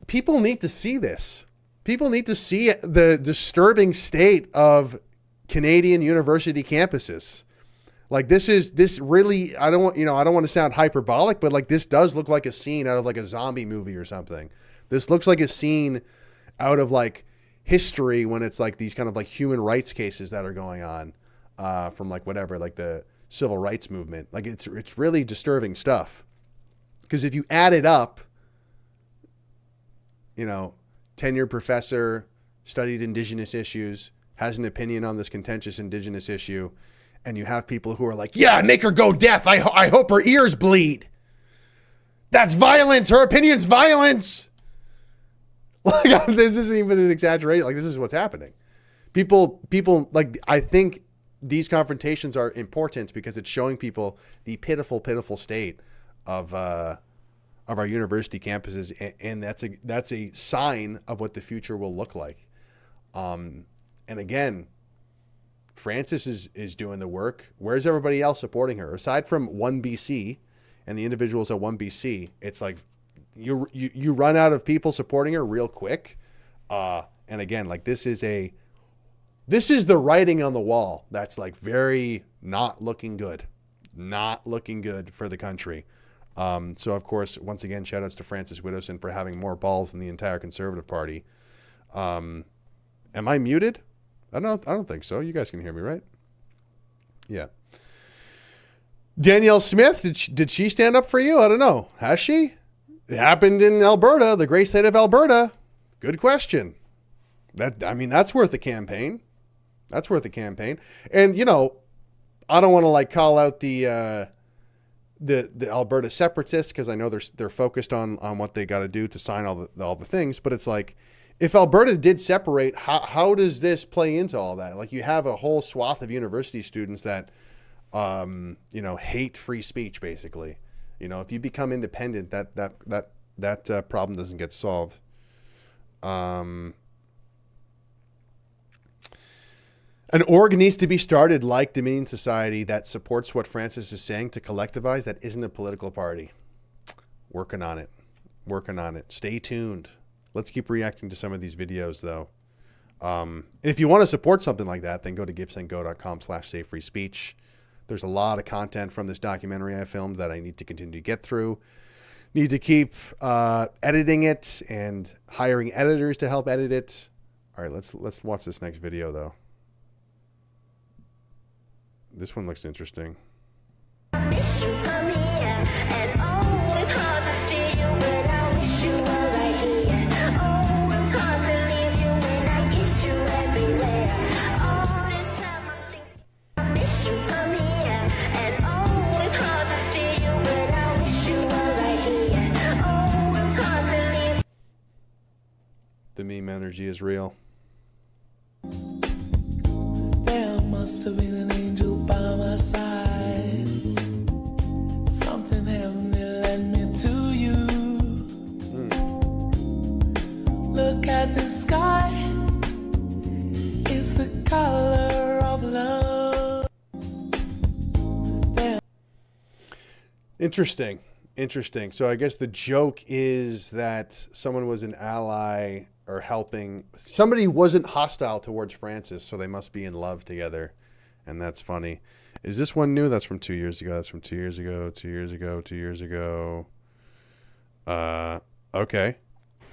People need to see this. People need to see the disturbing state of Canadian university campuses. Like this really, I don't want to sound hyperbolic, but like this does look like a scene out of like a zombie movie or something. This looks like a scene out of like history when it's like these kind of like human rights cases that are going on from like whatever, like the civil rights movement. Like it's really disturbing stuff. Because if you add it up, tenured professor, studied indigenous issues, has an opinion on this contentious indigenous issue, and you have people who are like, yeah, make her go deaf. I hope her ears bleed. That's violence. Her opinion's violence. Like, this isn't even an exaggeration. Like, this is what's happening. People, like, I think these confrontations are important because it's showing people the pitiful, pitiful state of our university campuses, and that's a sign of what the future will look like. And again, Frances is doing the work. Where's everybody else supporting her? Aside from 1BC and the individuals at 1BC, it's like you run out of people supporting her real quick. And again, like this is the writing on the wall that's like very not looking good for the country. So of course, once again, shout outs to Frances Widdowson for having more balls than the entire Conservative Party. Am I muted? I don't think so. You guys can hear me, right? Yeah. Danielle Smith, did she stand up for you? I don't know. Has she? It happened in Alberta, the great state of Alberta. Good question. That's worth a campaign. That's worth a campaign. And, I don't want to like call out the Alberta separatists because I know they're focused on what they got to do to sign all the things. But it's like, if Alberta did separate, how does this play into all that? Like, you have a whole swath of university students that, hate free speech, basically. If you become independent, that problem doesn't get solved. An org needs to be started like Dominion Society that supports what Frances is saying to collectivize that isn't a political party. Working on it. Stay tuned. Let's keep reacting to some of these videos, though. If you want to support something like that, then go to givesendgo.com/SaveFreeSpeech. There's a lot of content from this documentary I filmed that I need to continue to get through. Need to keep editing it and hiring editors to help edit it. All right, let's watch this next video, though. This one looks interesting. The meme energy is real. There must have been an angel by my side. Something heavenly led me to you. Look at the sky. It's the color of love. Interesting. So I guess the joke is that someone was an ally or helping. Somebody wasn't hostile towards Frances, so they must be in love together. And that's funny. Is this one new? That's from 2 years ago. That's from 2 years ago. 2 years ago. 2 years ago. Okay.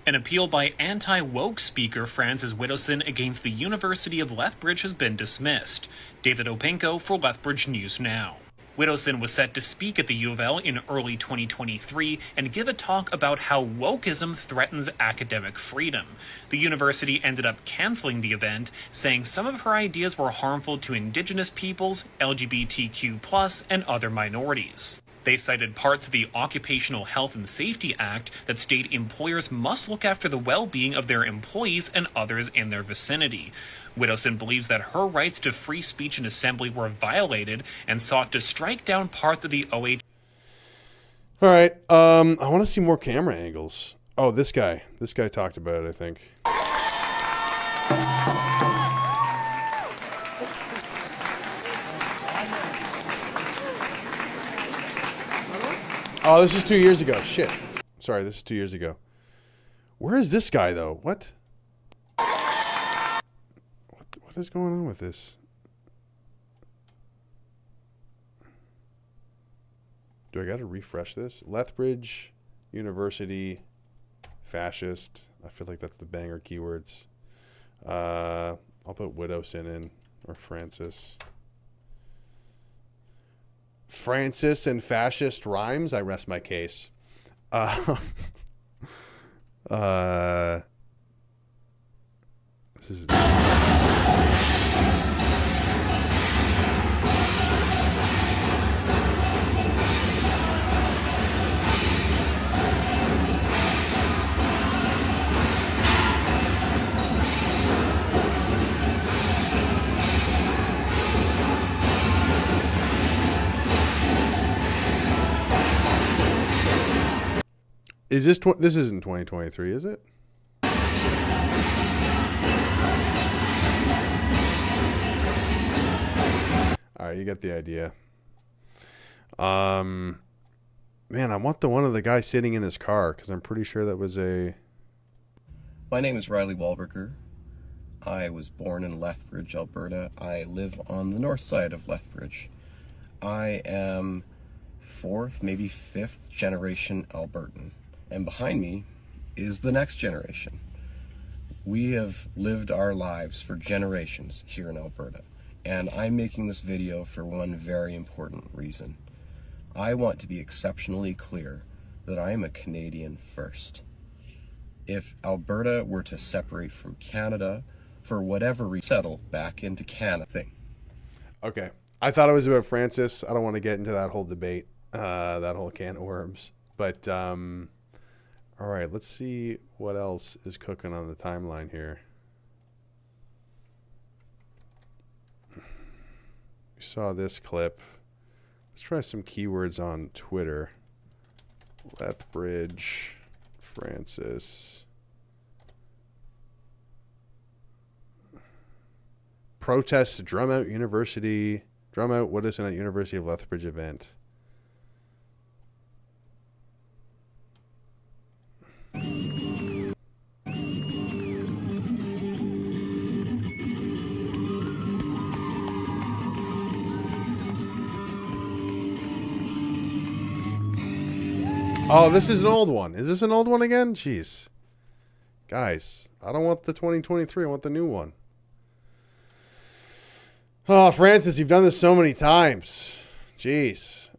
An appeal by anti-woke speaker Frances Widdowson against the University of Lethbridge has been dismissed. David Opinko for Lethbridge News Now. Widdowson was set to speak at the U of L in early 2023 and give a talk about how wokeism threatens academic freedom. The university ended up canceling the event, saying some of her ideas were harmful to Indigenous peoples, LGBTQ+, and other minorities. They cited parts of the Occupational Health and Safety Act that state employers must look after the well-being of their employees and others in their vicinity. Widdowson believes that her rights to free speech and assembly were violated and sought to strike down parts of the OH. All right. I want to see more camera angles. Oh, this guy talked about it, I think. Oh, this is 2 years ago. Shit. Sorry, this is 2 years ago. Where is this guy, though? What is going on with this? Do I got to refresh this? Lethbridge University fascist. I feel like that's the banger keywords. I'll put Widdowson in, or Frances. Francis and fascist rhymes. I rest my case. This is. Is this this isn't 2023, is it? All right, you get the idea. Man, I want the one of the guy sitting in his car because I'm pretty sure that was a. My name is Riley Walberger. I was born in Lethbridge, Alberta. I live on the north side of Lethbridge. I am fourth, maybe fifth generation Albertan. And behind me is the next generation. We have lived our lives for generations here in Alberta. And I'm making this video for one very important reason. I want to be exceptionally clear that I am a Canadian first. If Alberta were to separate from Canada, for whatever reason, settle back into Canada. Okay. I thought it was about Francis. I don't want to get into that whole debate, that whole can of worms. But, all right, let's see what else is cooking on the timeline here. We saw this clip. Let's try some keywords on Twitter. Lethbridge, Francis. Protests drum out Widdowson at University of Lethbridge event. Oh, this is an old one. Is this an old one again? Jeez. Guys, I don't want the 2023. I want the new one. Oh, Francis, you've done this so many times. Jeez.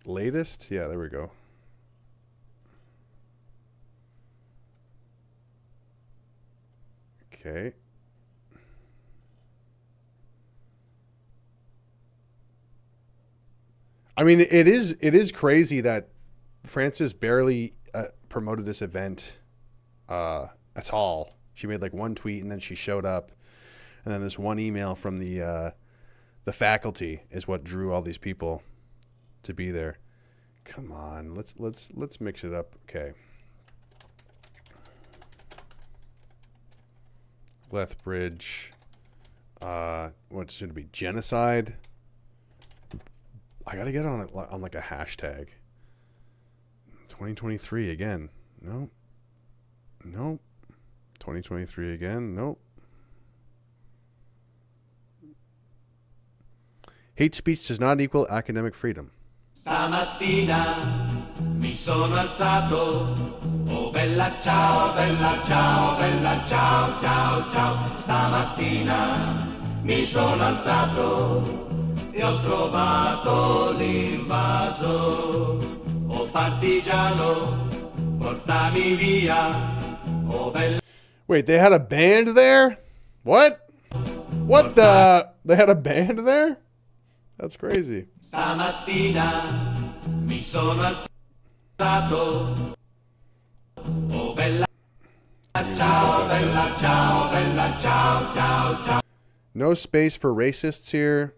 Latest? Yeah, there we go. Okay. I mean, it is crazy that Frances barely promoted this event at all. She made like one tweet and then she showed up, and then this one email from the faculty is what drew all these people to be there. Come on, let's mix it up. Okay. Lethbridge, what should it be? Genocide. I gotta get on it on like a hashtag. 2023 again. Nope. 2023 again. Nope. Hate speech does not equal academic freedom. Stamattina mi sono alzato, oh bella ciao, bella ciao, bella ciao, ciao, ciao. Stamattina mi sono alzato e ho trovato l'invaso, oh partigiano, portami via, oh bella. Wait, they had a band there? What? What the? They had a band there? That's crazy. Stamattina mi sono alzato, oh bella ciao, bella ciao, bella ciao, ciao, ciao. No space for racists here.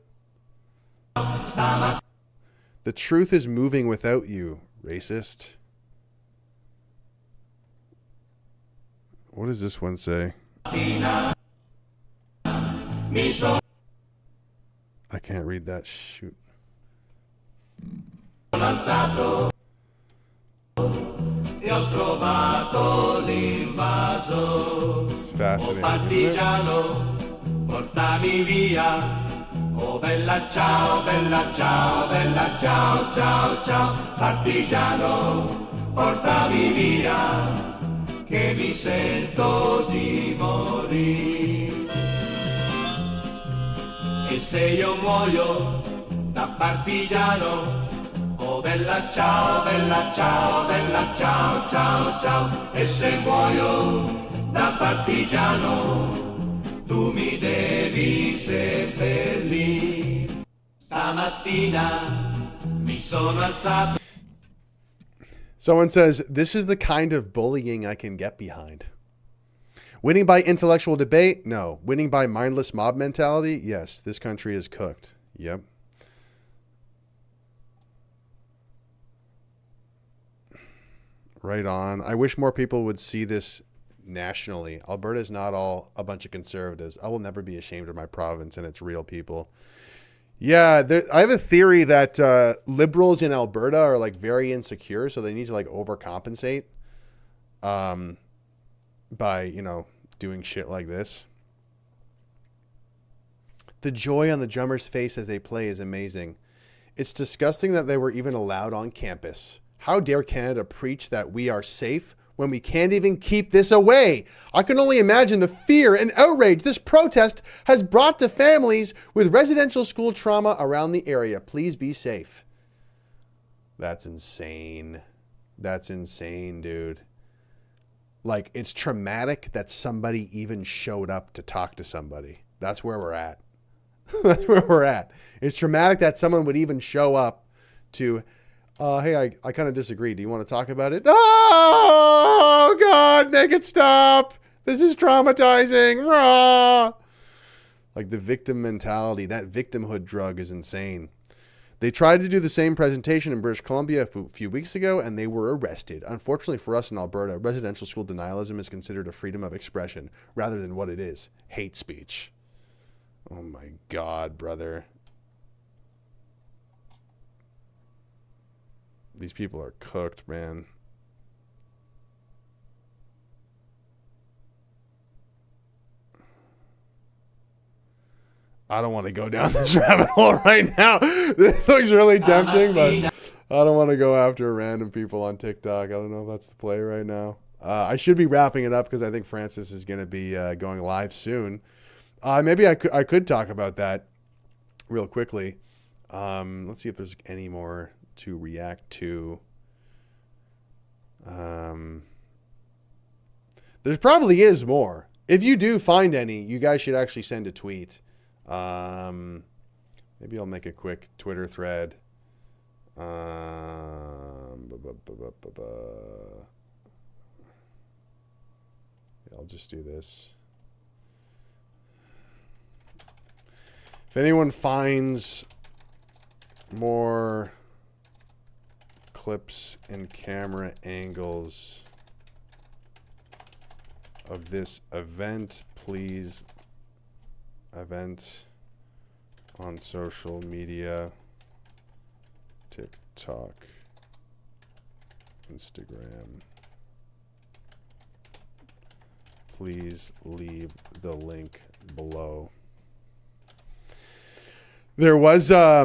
The truth is moving without you, racist. What does this one say? I can't read that. Shoot. It's fascinating, isn't it? Portami via, oh bella ciao, bella ciao, bella ciao, ciao, ciao. Partigiano, portami via, che mi sento di morire. se io muoio da partigiano, oh bella ciao, bella ciao, bella ciao, ciao, ciao. E se muoio da partigiano, tu mi devi seppellire. Stamattina mi sono alzato. Someone says, this is the kind of bullying I can get behind. Winning by intellectual debate? No. Winning by mindless mob mentality? Yes. This country is cooked. Yep. Right on. I wish more people would see this nationally. Alberta is not all a bunch of conservatives. I will never be ashamed of my province and its real people. Yeah, I have a theory that liberals in Alberta are like very insecure, so they need to like overcompensate by, you know, doing shit like this. The joy on the drummer's face as they play is amazing. It's disgusting that they were even allowed on campus. How dare Canada preach that we are safe when we can't even keep this away? I can only imagine the fear and outrage this protest has brought to families with residential school trauma around the area. Please be safe. That's insane. That's insane, dude. Like, it's traumatic that somebody even showed up to talk to somebody. That's where we're at. That's where we're at. It's traumatic that someone would even show up to, hey, I kind of disagree. Do you want to talk about it? Oh, God, make it stop. This is traumatizing. Rah! Like the victim mentality, that victimhood drug is insane. They tried to do the same presentation in British Columbia a few weeks ago, and they were arrested. Unfortunately for us in Alberta, residential school denialism is considered a freedom of expression rather than what it is, hate speech. Oh my God, brother. These people are cooked, man. I don't want to go down this rabbit hole right now. This looks really tempting, but I don't want to go after random people on TikTok. I don't know if that's the play right now. I should be wrapping it up because I think Frances is going to be going live soon. Maybe I could talk about that real quickly. Let's see if there's any more to react to. There probably is more. If you do find any, you guys should actually send a tweet. Maybe I'll make a quick Twitter thread. I'll just do this. If anyone finds more clips and camera angles of this event, please event on social media, TikTok, Instagram. Please leave the link below. There was I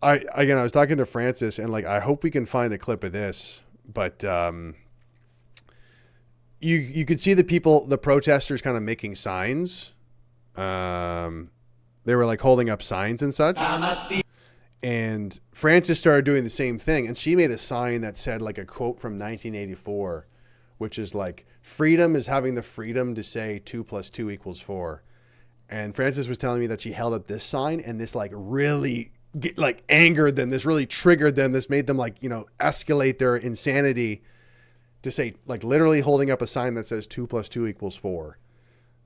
was talking to Frances, and like I hope we can find a clip of this, but you could see the protesters kind of making signs. They were like holding up signs and such. And Frances started doing the same thing, and she made a sign that said like a quote from 1984, which is like, freedom is having the freedom to say 2 + 2 = 4. And Frances was telling me that she held up this sign, and this like really angered them. This really triggered them. This made them like, you know, escalate their insanity to say, like, literally holding up a sign that says 2 + 2 = 4.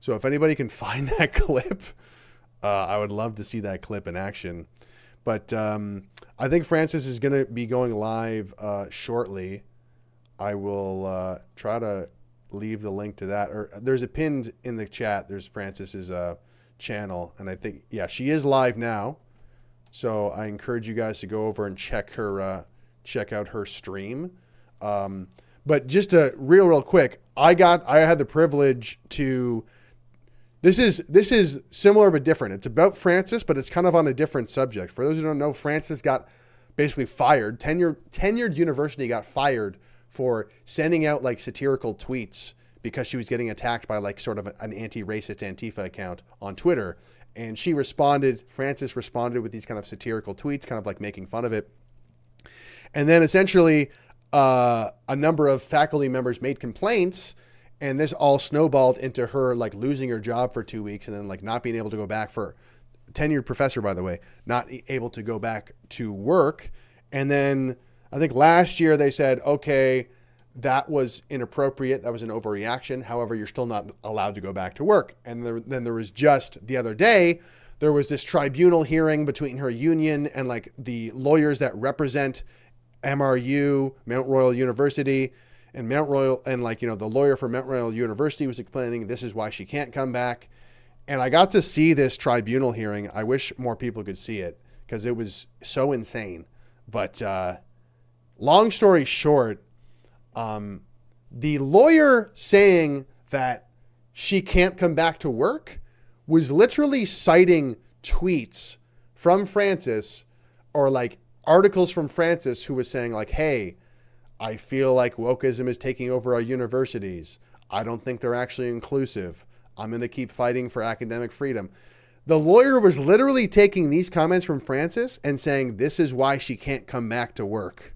So if anybody can find that clip, I would love to see that clip in action. But I think Frances is going to be going live shortly. I will try to leave the link to that. Or there's a pinned in the chat. There's Frances's channel. And I think, yeah, she is live now. So I encourage you guys to go over and check out her stream. But just real quick, I had the privilege to. This is similar but different. It's about Frances, but it's kind of on a different subject. For those who don't know, Frances got basically fired. Tenured university got fired for sending out like satirical tweets because she was getting attacked by like sort of an anti-racist Antifa account on Twitter. And Frances responded with these kind of satirical tweets, kind of like making fun of it. And then essentially a number of faculty members made complaints, and this all snowballed into her like losing her job for 2 weeks and then like not being able to go back for tenured professor, by the way, not able to go back to work. And then I think last year they said, okay, that was inappropriate. That was an overreaction. However, you're still not allowed to go back to work. And then there was just the other day, there was this tribunal hearing between her union and like the lawyers that represent MRU, Mount Royal University, and the lawyer for Mount Royal University was explaining this is why she can't come back. And I got to see this tribunal hearing. I wish more people could see it because it was so insane. But long story short, the lawyer saying that she can't come back to work was literally citing tweets from Frances or like articles from Frances who was saying like, hey, I feel like wokeism is taking over our universities. I don't think they're actually inclusive. I'm going to keep fighting for academic freedom. The lawyer was literally taking these comments from Frances and saying, this is why she can't come back to work.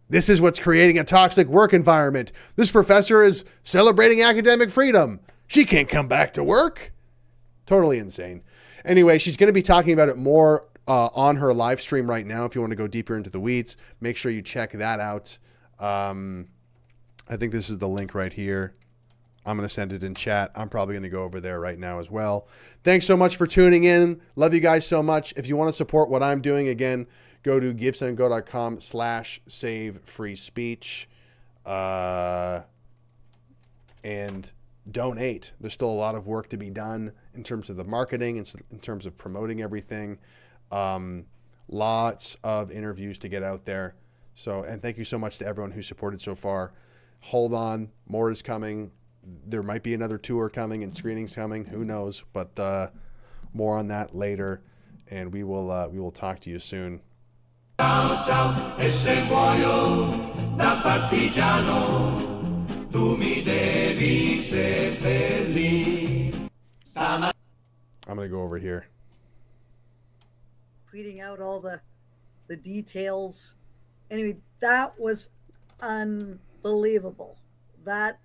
This is what's creating a toxic work environment. This professor is celebrating academic freedom. She can't come back to work. Totally insane. Anyway, she's going to be talking about it more on her live stream right now. If you want to go deeper into the weeds, make sure you check that out. I think this is the link right here. I'm going to send it in chat. I'm probably going to go over there right now as well. Thanks so much for tuning in. Love you guys so much. If you want to support what I'm doing, again, go to givesendgo.com/SaveFreeSpeech and donate. There's still a lot of work to be done in terms of the marketing and in terms of promoting everything. Lots of interviews to get out there. So, and thank you so much to everyone who supported so far. Hold on, more is coming. There might be another tour coming and screenings coming. Who knows? But more on that later, and we will talk to you soon. Ciao ciao, e se muoio da partigiano, tu mi devi seppellire. I'm gonna go over here. Tweeting out all the details. Anyway, that was unbelievable. That